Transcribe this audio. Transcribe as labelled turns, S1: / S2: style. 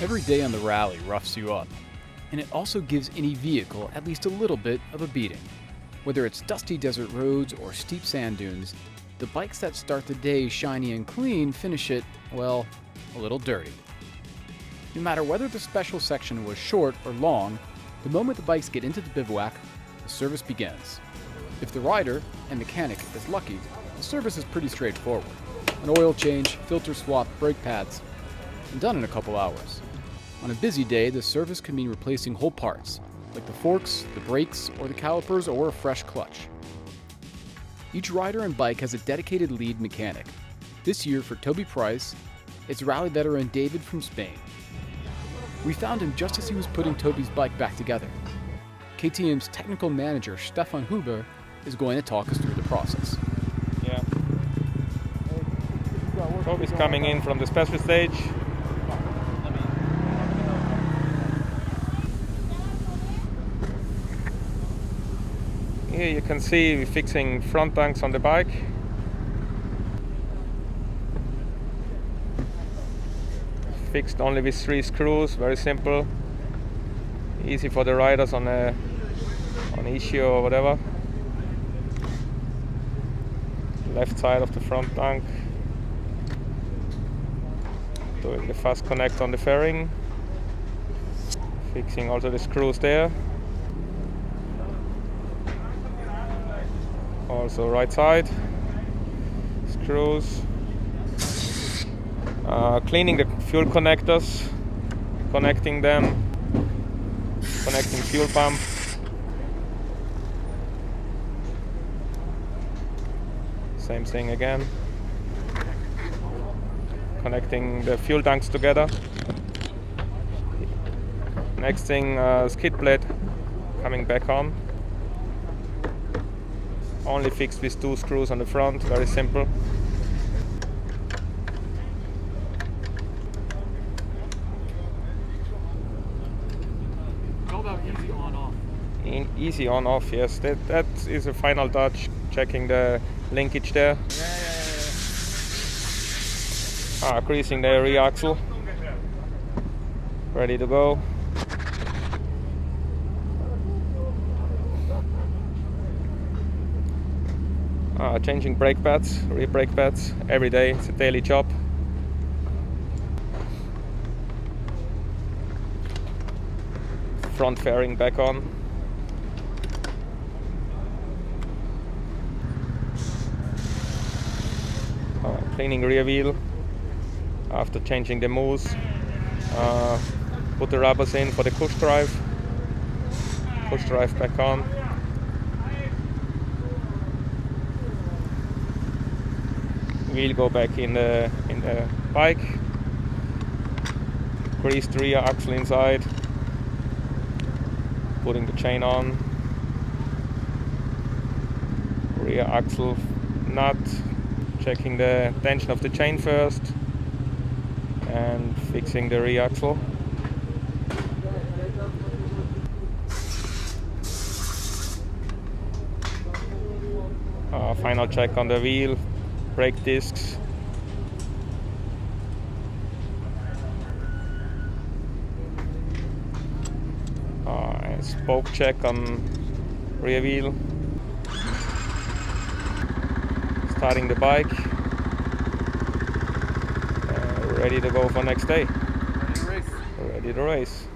S1: Every day on the rally roughs you up, and it also gives any vehicle at least a little bit of a beating. Whether it's dusty desert roads or steep sand dunes, the bikes that start the day shiny and clean finish it, well, a little dirty. No matter whether the special section was short or long, the moment the bikes get into the bivouac, the service begins. If the rider and mechanic is lucky, the service is pretty straightforward. An oil change, filter swap, brake pads, and done in a couple hours. On a busy day, the service can mean replacing whole parts, like the forks, the brakes, or the calipers, or a fresh clutch. Each rider and bike has a dedicated lead mechanic. This year, for Toby Price, it's rally veteran David from Spain. We found him just as he was putting Toby's bike back together. KTM's technical manager, Stefan Huber, is going to talk us through the process.
S2: Yeah. Toby's coming in from the special stage. Here you can see we're fixing front tanks on the bike. Fixed only with 3 screws, very simple. Easy for the riders on issue or whatever. Left side of the front tank. Doing the fast connect on the fairing. Fixing also the screws there. Also right side screws. Cleaning the fuel connectors, connecting them, connecting fuel pump. Same thing again. Connecting the fuel tanks together. Next thing, skid plate coming back on. Only fixed with 2 screws on the front, very simple.
S1: How about easy on-off?
S2: Easy on-off, yes. That is a final touch, checking the linkage there. Greasing the rear axle. Ready to go. Changing brake pads, rear brake pads every day. It's a daily job. Front fairing back on. Cleaning rear wheel after changing the mousse. Put the rubbers in for the push drive. Push drive back on. Wheel go back in the bike. Grease the rear axle inside. Putting the chain on. Rear axle nut. Checking the tension of the chain first. And fixing the rear axle. Final check on the wheel. Brake discs. And spoke check on rear wheel. Starting the bike. Ready to go for next day.
S1: Ready to race.
S2: Ready to race.